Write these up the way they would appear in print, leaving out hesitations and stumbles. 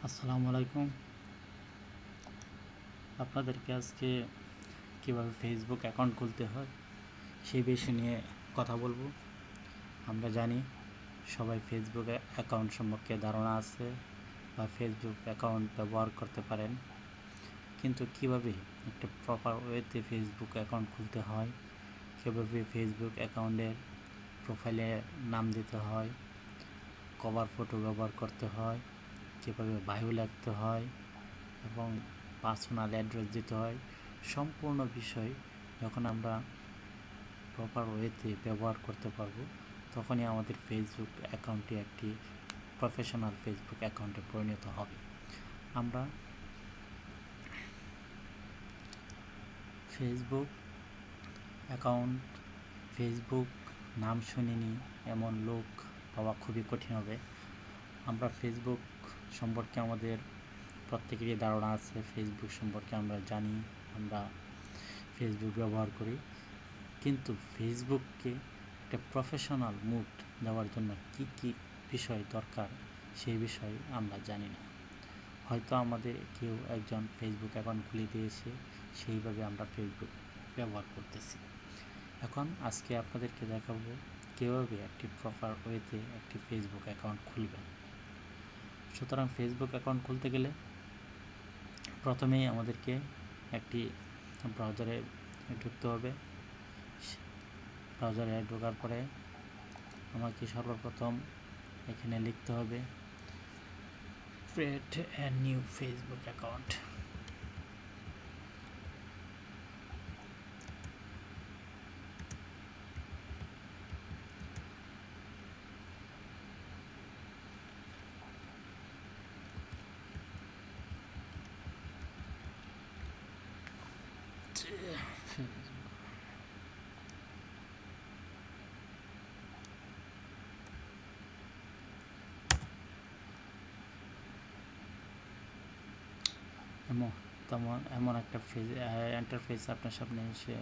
আসসালামু আলাইকুম। আপনাদেরকে আজকে কীভাবে ফেসবুক অ্যাকাউন্ট খুলতে হয় সেই বিষয় নিয়ে কথা বলবো। আমরা জানি সবাই ফেসবুক অ্যাকাউন্ট সম্পর্কে ধারণা আছে বা ফেসবুক অ্যাকাউন্ট ব্যবহার করতে পারেন, কিন্তু কীভাবে একটা প্রপার ওয়েতে ফেসবুক অ্যাকাউন্ট খুলতে হয়, কীভাবে ফেসবুক অ্যাকাউন্টের প্রোফাইলে নাম দিতে হয়, কভার ফটো ব্যবহার করতে হয়, কীভাবে বায়ো লিখতে হয় এবং পার্সোনাল অ্যাড্রেস দিতে হয়, সম্পূর্ণ বিষয় যখন আমরা প্রপার ওয়েতে ব্যবহার করতে পারবো তখনই আমাদের ফেসবুক অ্যাকাউন্টটি একটি প্রফেশনাল ফেসবুক অ্যাকাউন্টে পরিণত হবে। আমরা ফেসবুক অ্যাকাউন্ট, ফেসবুক নাম শুনিনি এমন লোক পাওয়া খুবই কঠিন হবে। আমরা ফেসবুক সম্পর্কে আমাদের প্রত্যেকেরই ধারণা আছে, ফেসবুক সম্পর্কে আমরা জানি, আমরা ফেসবুক ব্যবহার করি, কিন্তু ফেসবুককে একটা প্রফেশনাল মুড দেওয়ার জন্য কি কি বিষয় দরকার সেই বিষয়ে আমরা জানি না। হয়তো আমাদের কেউ একজন ফেসবুক অ্যাকাউন্ট খুলে দিয়েছে, সেইভাবে আমরা ফেসবুক ব্যবহার করতেছি। এখন আজকে আপনাদেরকে দেখাবো কীভাবে একটি প্রপার ওয়েতে একটি ফেসবুক অ্যাকাউন্ট খুলবেন। সুতরাং ফেসবুক অ্যাকাউন্ট খুলতে গেলে প্রথমেই আমাদেরকে একটি ব্রাউজারে ঢুকতে হবে। ব্রাউজারে ঢোকার পরে আমাকে সর্বপ্রথম এখানে লিখতে হবে create a new Facebook account. এমন একটা ইন্টারফেস আপনার সামনে এসে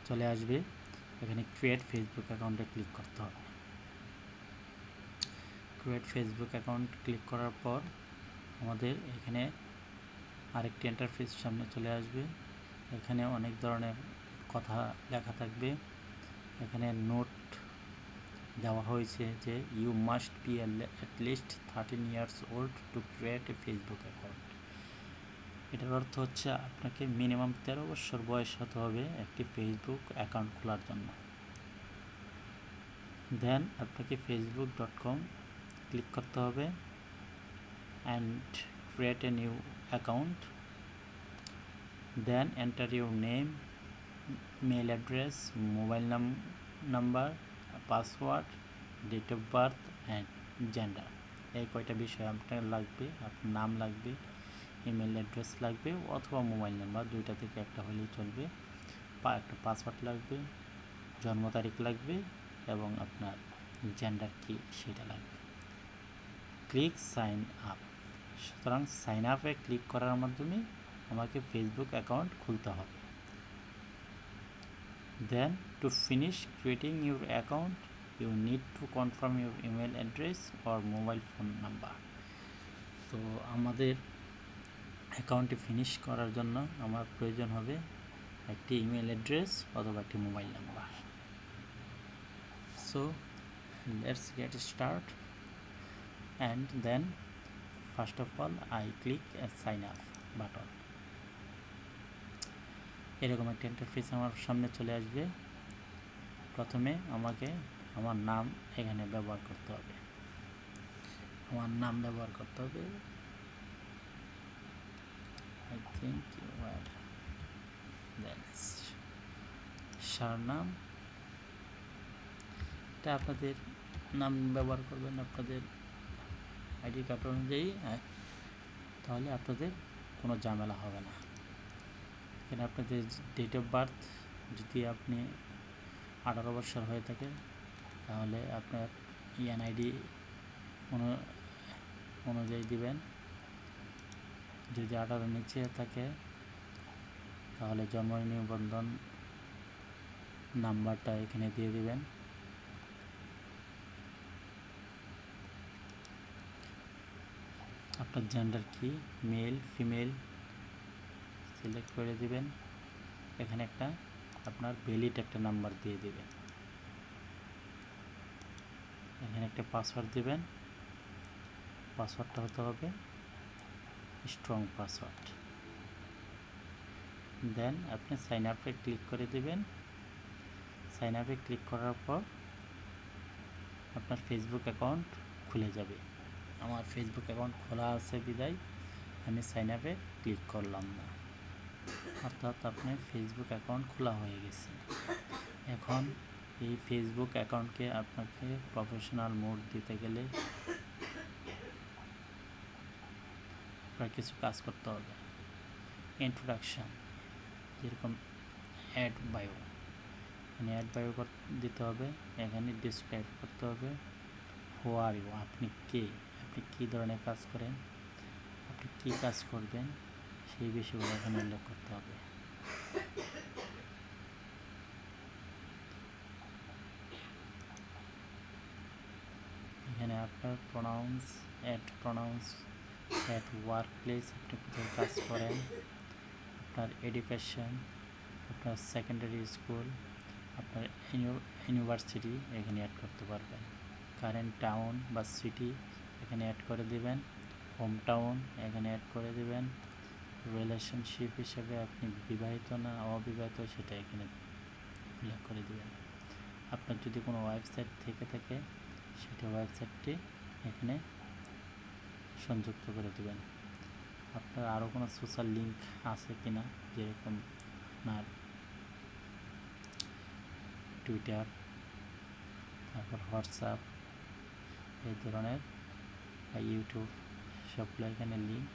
চলে আসবে। এখানে ক্রিয়েট ফেসবুক অ্যাকাউন্টে ক্লিক করতে হবে। ক্রিয়েট ফেসবুক অ্যাকাউন্ট ক্লিক করার পর আমাদের এখানে আরেকটি ইন্টারফেস সামনে চলে আসবে। এখানে অনেক ধরনের কথা লেখা থাকবে। এখানে নোট দেওয়া হয়েছে যে you must be at least 13 years old to create a Facebook account. এটার অর্থ হচ্ছে আপনাকে মিনিমাম 13 বছর বয়স হতে হবে একটি ফেসবুক অ্যাকাউন্ট খোলার জন্য। দেন আপনাকে facebook.com ক্লিক করতে হবে and create a new account. Then enter your name, mail address, mobile number, password, date of birth and gender. এই কয়টা বিষয় আপনার লাগবে। আপনার নাম লাগবে, ইমেল অ্যাড্রেস লাগবে অথবা মোবাইল নাম্বার, দুইটা থেকে একটা হলেই চলবে। একটা পাসওয়ার্ড লাগবে, জন্ম তারিখ লাগবে এবং আপনার জেন্ডার কি সেটা লাগবে। Click sign up. সুতরাং সাইন আপে ক্লিক করার মাধ্যমে আমাকে ফেসবুক অ্যাকাউন্ট খুলতে হবে। Then to finish creating your account you need to confirm your email address or mobile phone number. তো আমাদের অ্যাকাউন্টটি ফিনিশ করার জন্য আমার প্রয়োজন হবে একটি ইমেল অ্যাড্রেস অথবা একটি mobile number. So let's get start and then first of all I click sign up button. এরকম একটা ইন্টারফেস আমার সামনে চলে আসবে। প্রথমে আমাকে আমার নাম এখানে ব্যবহার করতে হবে। আমার নাম ব্যবহার করতে হবে। আই থিঙ্ক ইউ আর দেন সারনাম। এটা আপনাদের নাম ব্যবহার করবেন আপনাদের আইডি কার্ড অনুযায়ী, তাহলে আপনাদের কোনো ঝামেলা হবে না। এখানে আপনাদের ডেট অফ বার্থ যদি আপনি 18 বছর হয়ে থাকে তাহলে আপনার এনআইডি অনুযায়ী দিবেন। যদি 18 নিচে থাকে তাহলে জন্ম নিবন্ধন নাম্বারটা এখানে দিয়ে দিবেন। আপনার জেন্ডার কি, মেল ফিমেল সিলেক্ট করে দিবেন। এখানে একটা আপনার ভ্যালিড একটা নাম্বার দিয়ে দিবেন। এখানে একটা পাসওয়ার্ড দিবেন। পাসওয়ার্ডটা হতে হবে স্ট্রং পাসওয়ার্ড। দেন আপনি সাইন আপে ক্লিক করে দিবেন। সাইন আপে ক্লিক করার পর আপনার ফেসবুক অ্যাকাউন্ট খুলে যাবে। আমার ফেসবুক অ্যাকাউন্ট খোলা আছে বিদায় আমি সাইন আপে ক্লিক করলাম না, অর্থাৎ আপনার ফেসবুক অ্যাকাউন্ট খোলা হয়ে গেছে। এখন এই ফেসবুক অ্যাকাউন্টকে আপনাকে প্রফেশনাল মোড দিতে গেলে আপনার কিছু কাজ করতে হবে। ইন্ট্রোডাকশান, যেরকম অ্যাড বায়ো, এখানে অ্যাড বায়ো দিতে হবে। এখানে ডিসক্রাইব করতে হবে হু আর ইউ, আপনি কে, আপনি কী ধরনের কাজ করেন, আপনি কী কাজ করবেন সেই বিষয়গুলো এখানে উল্লেখ করতে হবে। এখানে আপনার প্রোনাউন্স, অ্যাট ওয়ার্ক প্লেস, আপনি কোথায় কাজ করেন, আপনার এডুকেশন, আপনার সেকেন্ডারি স্কুল, আপনার ইউনিভার্সিটি এখানে অ্যাড করতে পারবেন। কারেন্ট টাউন বা সিটি এখানে অ্যাড করে দিবেন। হোম টাউন এখানে অ্যাড করে দিবেন। রিলেশনশিপ হিসেবে আপনি বিবাহিত না অবিবাহিত সেটা এখানে উল্লেখ করে দিবেন। আপনার যদি কোনো ওয়েবসাইট থেকে থাকে সেটা ওয়েবসাইটটি এখানে সংযুক্ত করে দেবেন। আপনার আরও কোনো সোশ্যাল লিঙ্ক আছে কি না, যেরকম আপনার টুইটার, তারপর হোয়াটসঅ্যাপ এই ধরনের, বা ইউটিউব, সবগুলো এখানে লিঙ্ক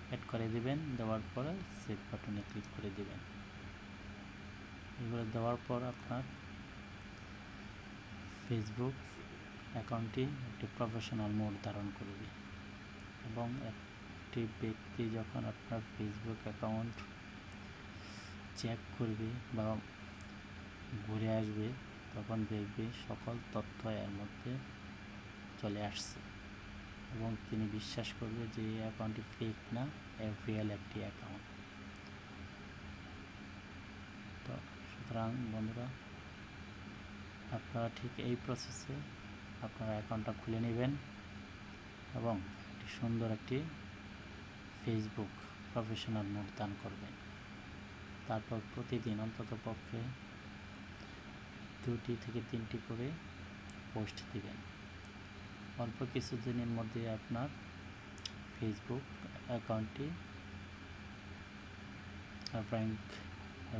অ্যাড করে দিবেন। দেওয়ার পরে সেভ বাটনে ক্লিক করে দিবেন। এগুলো দেওয়ার পর আপনার ফেসবুক অ্যাকাউন্টটি একটি প্রফেশনাল মোড ধারণ করবে এবং একটি ব্যক্তি যখন আপনার ফেসবুক অ্যাকাউন্ট চেক করবে বা ঘুরে আসবে তখন দেখবে সকল তথ্য এর মধ্যে চলে আসছে এবং তিনি বিশ্বাস করবে যে এই অ্যাকাউন্টটি ফেক না, রিয়েল একটি অ্যাকাউন্ট। তো সুতরাং বন্ধুরা, আপনারা ঠিক এই প্রসেসে আপনারা অ্যাকাউন্টটা খুলে নেবেন এবং একটি সুন্দর একটি ফেসবুক প্রফেশনাল মোড দান করবেন। তারপর প্রতিদিন অন্তত পক্ষে 2টি থেকে 3টি করে পোস্ট দিবেন। অল্প কিছুদিনের মধ্যে আপনার ফেসবুক অ্যাকাউন্টটি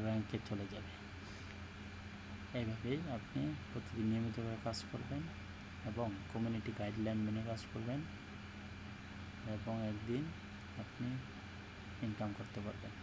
র্যাঙ্কে চলে যাবে। এইভাবেই আপনি প্রতিদিন নিয়মিতভাবে কাজ করবেন এবং কমিউনিটি গাইডলাইন মেনে কাজ করবেন এবং একদিন আপনি ইনকাম করতে পারবেন।